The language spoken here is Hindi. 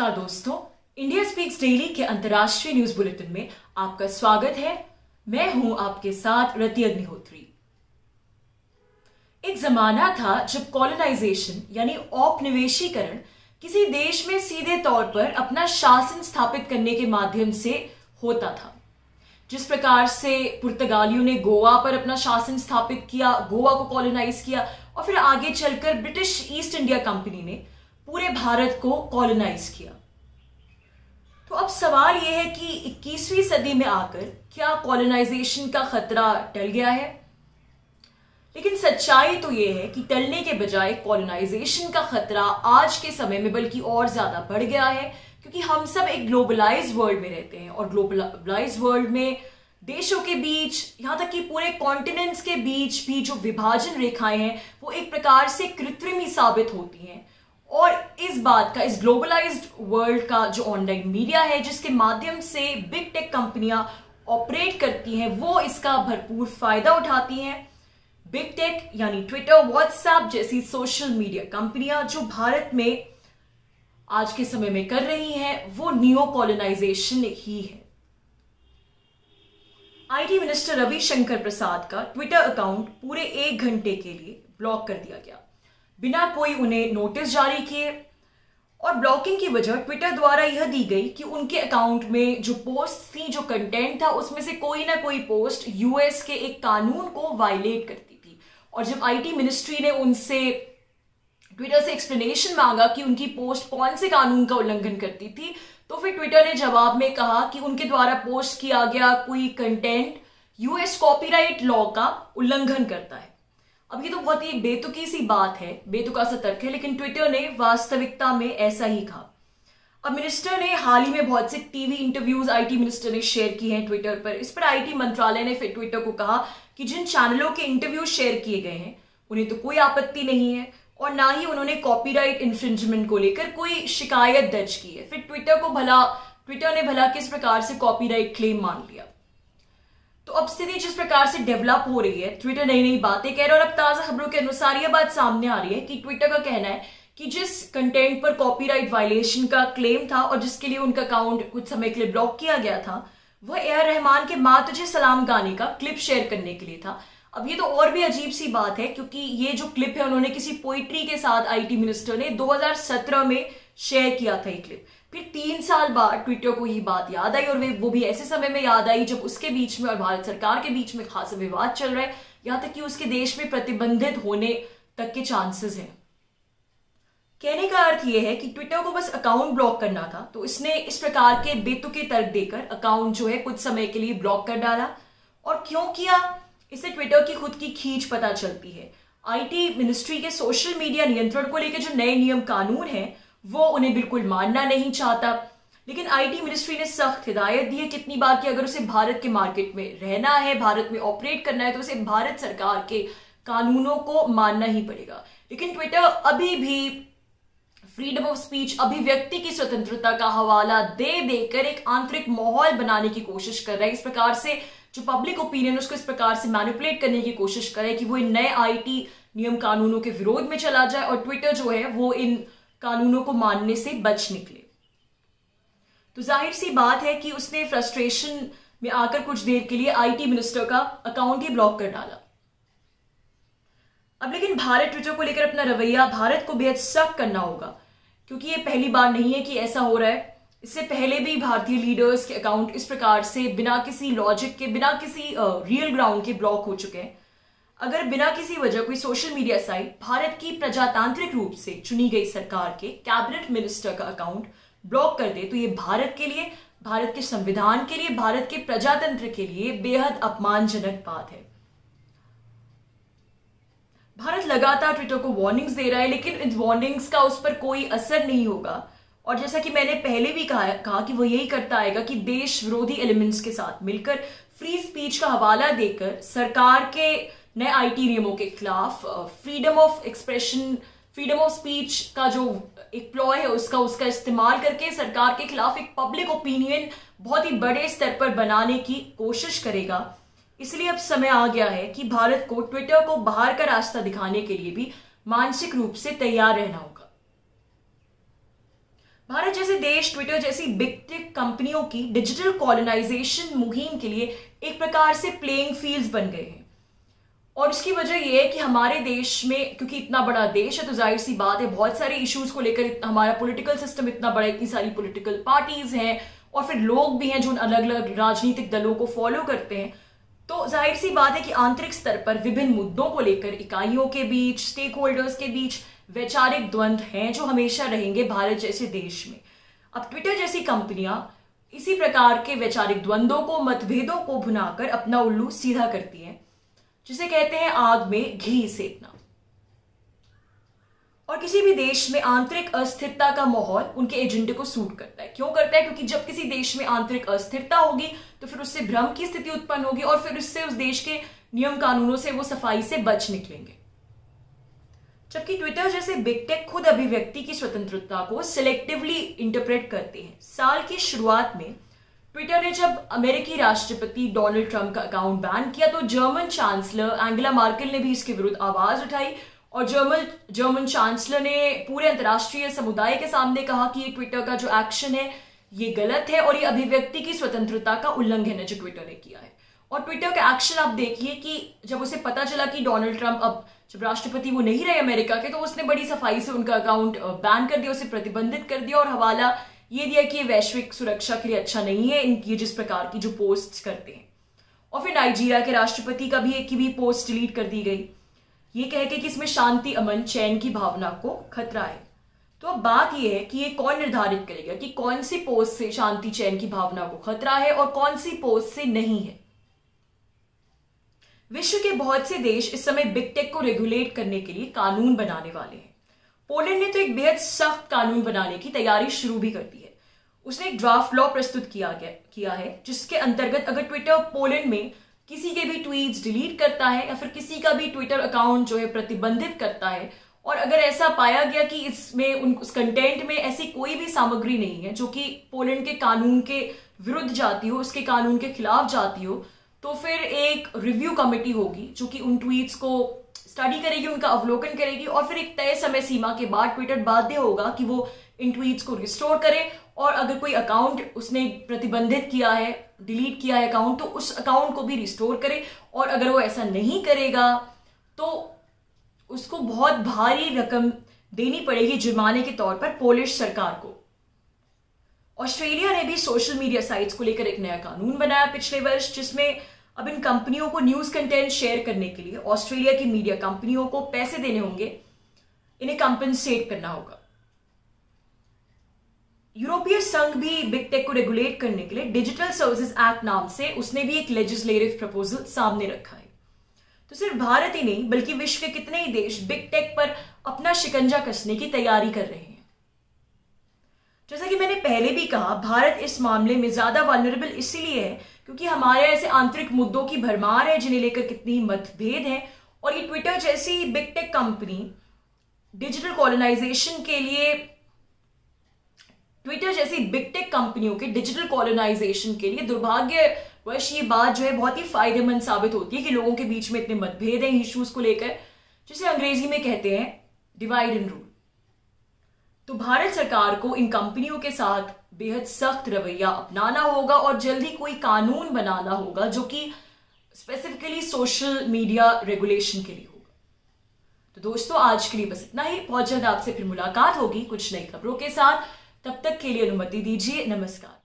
नमस्कार दोस्तों, इंडिया स्पीक्स डेली के अंतर्राष्ट्रीय न्यूज बुलेटिन में आपका स्वागत है। मैं हूं आपके साथ रति अग्निहोत्री। एक जमाना था जब कॉलोनाइजेशन यानी औपनिवेशीकरण किसी देश में सीधे तौर पर अपना शासन स्थापित करने के माध्यम से होता था। जिस प्रकार से पुर्तगालियों ने गोवा पर अपना शासन स्थापित किया, गोवा को कॉलोनाइज किया और फिर आगे चलकर ब्रिटिश ईस्ट इंडिया कंपनी ने पूरे भारत को कॉलोनाइज किया। तो अब सवाल यह है कि 21वीं सदी में आकर क्या कॉलोनाइजेशन का खतरा टल गया है? लेकिन सच्चाई तो यह है कि टलने के बजाय कॉलोनाइजेशन का खतरा आज के समय में बल्कि और ज्यादा बढ़ गया है, क्योंकि हम सब एक ग्लोबलाइज्ड वर्ल्ड में रहते हैं और ग्लोबलाइज्ड वर्ल्ड में देशों के बीच, यहां तक कि पूरे कॉन्टिनेंट्स के बीच भी जो विभाजन रेखाएं हैं वो एक प्रकार से कृत्रिम ही साबित होती हैं। और इस बात का, इस ग्लोबलाइज्ड वर्ल्ड का जो ऑनलाइन मीडिया है जिसके माध्यम से बिग टेक कंपनियां ऑपरेट करती हैं, वो इसका भरपूर फायदा उठाती हैं। बिग टेक यानी ट्विटर, व्हाट्सएप जैसी सोशल मीडिया कंपनियां जो भारत में आज के समय में कर रही हैं वो नियो कॉलोनाइजेशन ही है। आईटी मिनिस्टर रविशंकर प्रसाद का ट्विटर अकाउंट पूरे 1 घंटे के लिए ब्लॉक कर दिया गया बिना कोई उन्हें नोटिस जारी किए। और ब्लॉकिंग की वजह ट्विटर द्वारा यह दी गई कि उनके अकाउंट में जो पोस्ट थी, जो कंटेंट था, उसमें से कोई ना कोई पोस्ट यूएस के एक कानून को वायलेट करती थी। और जब आईटी मिनिस्ट्री ने उनसे ट्विटर से एक्सप्लेनेशन मांगा कि उनकी पोस्ट कौन से कानून का उल्लंघन करती थी, तो फिर ट्विटर ने जवाब में कहा कि उनके द्वारा पोस्ट किया गया कोई कंटेंट यूएस कॉपीराइट लॉ का उल्लंघन करता है। अब ये तो बहुत ही बेतुकी सी बात है, बेतुका सा तर्क है, लेकिन ट्विटर ने वास्तविकता में ऐसा ही कहा। अब मिनिस्टर ने हाल ही में बहुत से टीवी इंटरव्यूज आईटी मिनिस्टर ने शेयर किए हैं ट्विटर पर। इस पर आईटी मंत्रालय ने फिर ट्विटर को कहा कि जिन चैनलों के इंटरव्यू शेयर किए गए हैं उन्हें तो कोई आपत्ति नहीं है और ना ही उन्होंने कॉपीराइट इंफ्रिंजमेंट को लेकर कोई शिकायत दर्ज की है। फिर ट्विटर ने भला किस प्रकार से कॉपीराइट क्लेम मान लिया। तो अब स्थिति जिस प्रकार से डेवलप हो रही है, ट्विटर नई नई बातें कह रहा है और अब ताजा खबरों के अनुसार यह बात सामने आ रही है कि ट्विटर का कहना है कि जिस कंटेंट पर कॉपीराइट वायलेशन का क्लेम था और जिसके लिए उनका अकाउंट कुछ समय के लिए ब्लॉक किया गया था, वह ए.आर. रहमान के मां तुझे सलाम गाने का क्लिप शेयर करने के लिए था। अब ये तो और भी अजीब सी बात है, क्योंकि ये जो क्लिप है उन्होंने किसी पोइट्री के साथ आईटी मिनिस्टर ने 2017 में शेयर किया था ये क्लिप। फिर 3 साल बाद ट्विटर को ये बात याद आई और वो भी ऐसे समय में याद आई जब उसके बीच में और भारत सरकार के बीच में खासा विवाद चल रहा है, यहां तक कि उसके देश में प्रतिबंधित होने तक के चांसेस हैं। कहने का अर्थ यह है कि ट्विटर को बस अकाउंट ब्लॉक करना था, तो इसने इस प्रकार के बेतुके तर्क देकर अकाउंट जो है कुछ समय के लिए ब्लॉक कर डाला। और क्यों किया, इससे ट्विटर की खुद की खींच पता चलती है। आईटी मिनिस्ट्री के सोशल मीडिया नियंत्रण को लेकर जो नए नियम कानून है वो उन्हें बिल्कुल मानना नहीं चाहता। लेकिन आईटी मिनिस्ट्री ने सख्त हिदायत दी है कितनी बार कि अगर उसे भारत के मार्केट में रहना है, भारत में ऑपरेट करना है, तो उसे भारत सरकार के कानूनों को मानना ही पड़ेगा। लेकिन ट्विटर अभी भी फ्रीडम ऑफ स्पीच, अभिव्यक्ति की स्वतंत्रता का हवाला दे देकर एक आंतरिक माहौल बनाने की कोशिश कर रहा है। इस प्रकार से जो पब्लिक ओपिनियन उसको इस प्रकार से मैनिपुलेट करने की कोशिश करे कि वो इन नए आईटी नियम कानूनों के विरोध में चला जाए और ट्विटर जो है वो इन कानूनों को मानने से बच निकले। तो जाहिर सी बात है कि उसने फ्रस्ट्रेशन में आकर कुछ देर के लिए आईटी मिनिस्टर का अकाउंट ही ब्लॉक कर डाला। अब लेकिन भारत ट्विटर को लेकर अपना रवैया भारत को बेहद सख्त करना होगा, क्योंकि ये पहली बार नहीं है कि ऐसा हो रहा है। इससे पहले भी भारतीय लीडर्स के अकाउंट इस प्रकार से बिना किसी लॉजिक के, बिना किसी रियल ग्राउंड के ब्लॉक हो चुके हैं। अगर बिना किसी वजह कोई सोशल मीडिया साइट भारत की प्रजातांत्रिक रूप से चुनी गई सरकार के कैबिनेट मिनिस्टर का अकाउंट ब्लॉक कर दे, तो ये भारत के लिए, भारत के संविधान के लिए, भारत के प्रजातंत्र के लिए बेहद अपमानजनक बात है। भारत लगातार ट्विटर को वार्निंग्स दे रहा है, लेकिन इन वार्निंग्स का उस पर कोई असर नहीं होगा। और जैसा कि मैंने पहले भी कहा कि वो यही करता आएगा कि देश विरोधी एलिमेंट्स के साथ मिलकर फ्री स्पीच का हवाला देकर सरकार के नए आईटी नियमों के खिलाफ freedom of expression, freedom of speech का जो एक प्लॉय है उसका इस्तेमाल करके सरकार के खिलाफ एक पब्लिक ओपिनियन बहुत ही बड़े स्तर पर बनाने की कोशिश करेगा। इसलिए अब समय आ गया है कि भारत को ट्विटर को बाहर का रास्ता दिखाने के लिए भी मानसिक रूप से तैयार रहना होगा। भारत जैसे देश ट्विटर जैसी बिग टेक कंपनियों की डिजिटल कॉलोनाइजेशन मुहिम के लिए एक प्रकार से प्लेइंग फील्ड्स बन गए हैं। और इसकी वजह यह है कि हमारे देश में, क्योंकि इतना बड़ा देश है तो जाहिर सी बात है बहुत सारे इश्यूज को लेकर हमारा पॉलिटिकल सिस्टम इतना बड़ा, इतनी सारी पॉलिटिकल पार्टीज हैं और फिर लोग भी हैं जो अलग अलग राजनीतिक दलों को फॉलो करते हैं। तो जाहिर सी बात है कि आंतरिक स्तर पर विभिन्न मुद्दों को लेकर इकाइयों के बीच, स्टेक होल्डर्स के बीच वैचारिक द्वंद्व हैं जो हमेशा रहेंगे भारत जैसे देश में। अब ट्विटर जैसी कंपनियां इसी प्रकार के वैचारिक द्वंद्वों को, मतभेदों को भुनाकर अपना उल्लू सीधा करती हैं, जिसे कहते हैं आग में घी सेकना। और किसी भी देश में आंतरिक अस्थिरता का माहौल उनके एजेंडे को सूट करता है। क्यों करता है? क्योंकि जब किसी देश में आंतरिक अस्थिरता होगी तो फिर उससे भ्रम की स्थिति उत्पन्न होगी और फिर उससे उस देश के नियम कानूनों से वो सफाई से बच निकलेंगे। जबकि ट्विटर जैसे बिग टेक खुद अभिव्यक्ति की स्वतंत्रता को सिलेक्टिवली इंटरप्रेट करते हैं। साल की शुरुआत में ट्विटर ने जब अमेरिकी राष्ट्रपति डोनाल्ड ट्रंप का अकाउंट बैन किया तो जर्मन चांसलर एंगेला मार्केल ने भी इसके विरुद्ध आवाज उठाई और जर्मन चांसलर ने पूरे अंतर्राष्ट्रीय समुदाय के सामने कहा कि ये ट्विटर का जो एक्शन है ये गलत है और ये अभिव्यक्ति की स्वतंत्रता का उल्लंघन है जो ट्विटर ने किया है। और ट्विटर का एक्शन आप देखिए कि जब उसे पता चला कि डोनाल्ड ट्रंप अब जब राष्ट्रपति वो नहीं रहे अमेरिका के, तो उसने बड़ी सफाई से उनका अकाउंट बैन कर दिया, उसे प्रतिबंधित कर दिया और हवाला ये दिया कि ये वैश्विक सुरक्षा के लिए अच्छा नहीं है इनकी जिस प्रकार की जो पोस्ट्स करते हैं। और फिर नाइजीरिया के राष्ट्रपति का भी एक की भी पोस्ट डिलीट कर दी गई, ये कह के कि इसमें शांति, अमन, चैन की भावना को खतरा है। तो अब बात यह है कि ये कौन निर्धारित करेगा कि कौन सी पोस्ट से शांति, चैन की भावना को खतरा है और कौन सी पोस्ट से नहीं है। विश्व के बहुत से देश इस समय बिग टेक को रेगुलेट करने के लिए कानून बनाने वाले हैं। पोलैंड ने तो एक बेहद सख्त कानून बनाने की तैयारी शुरू भी कर दी है। उसने एक ड्राफ्ट लॉ प्रस्तुत किया है जिसके अंतर्गत अगर ट्विटर पोलैंड में किसी के भी ट्वीट्स डिलीट करता है या फिर किसी का भी ट्विटर अकाउंट जो है प्रतिबंधित करता है और अगर ऐसा पाया गया कि इसमें उस कंटेंट में ऐसी कोई भी सामग्री नहीं है जो कि पोलैंड के कानून के विरुद्ध जाती हो, उसके कानून के खिलाफ जाती हो, तो फिर एक रिव्यू कमेटी होगी जो कि उन ट्वीट्स को स्टडी करेगी, उनका अवलोकन करेगी और फिर एक तय समय सीमा के बाद ट्विटर बाध्य होगा कि वो इन ट्वीट्स को रिस्टोर करे और अगर कोई अकाउंट उसने प्रतिबंधित किया है, डिलीट किया है अकाउंट, तो उस अकाउंट को भी रिस्टोर करे। और अगर वो ऐसा नहीं करेगा तो उसको बहुत भारी रकम देनी पड़ेगी जुर्माने के तौर पर पोलिश सरकार को। ऑस्ट्रेलिया ने भी सोशल मीडिया साइट्स को लेकर एक नया कानून बनाया पिछले वर्ष, जिसमें अब इन कंपनियों को न्यूज कंटेंट शेयर करने के लिए ऑस्ट्रेलिया की मीडिया कंपनियों को पैसे देने होंगे, इन्हें कंपनसेट करना होगा। यूरोपीय संघ भी बिग टेक को रेगुलेट करने के लिए डिजिटल सर्विसेज एक्ट नाम से उसने भी एक लेजिस्लेटिव प्रपोजल सामने रखा है। तो सिर्फ भारत ही नहीं बल्कि विश्व के कितने ही देश बिग टेक पर अपना शिकंजा कसने की तैयारी कर रहे हैं। जैसा कि मैंने पहले भी कहा, भारत इस मामले में ज्यादा वल्नरेबल इसीलिए है क्योंकि हमारे ऐसे आंतरिक मुद्दों की भरमार है जिन्हें लेकर कितनी मतभेद है। और ये ट्विटर जैसी big tech company digital colonization के लिए, ट्विटर जैसी बिग टेक कंपनियों के डिजिटल कॉलोनाइजेशन के लिए दुर्भाग्यवश ये बात जो है बहुत ही फायदेमंद साबित होती है कि लोगों के बीच में इतने मतभेद हैं इश्यूज को लेकर, जिसे अंग्रेजी में कहते हैं डिवाइड एंड रूल। तो भारत सरकार को इन कंपनियों के साथ बेहद सख्त रवैया अपनाना होगा और जल्दी कोई कानून बनाना होगा जो कि स्पेसिफिकली सोशल मीडिया रेगुलेशन के लिए होगा। तो दोस्तों आज के लिए बस इतना ही। बहुत जल्द आपसे फिर मुलाकात होगी कुछ नई खबरों के साथ। तब तक के लिए अनुमति दीजिए। नमस्कार।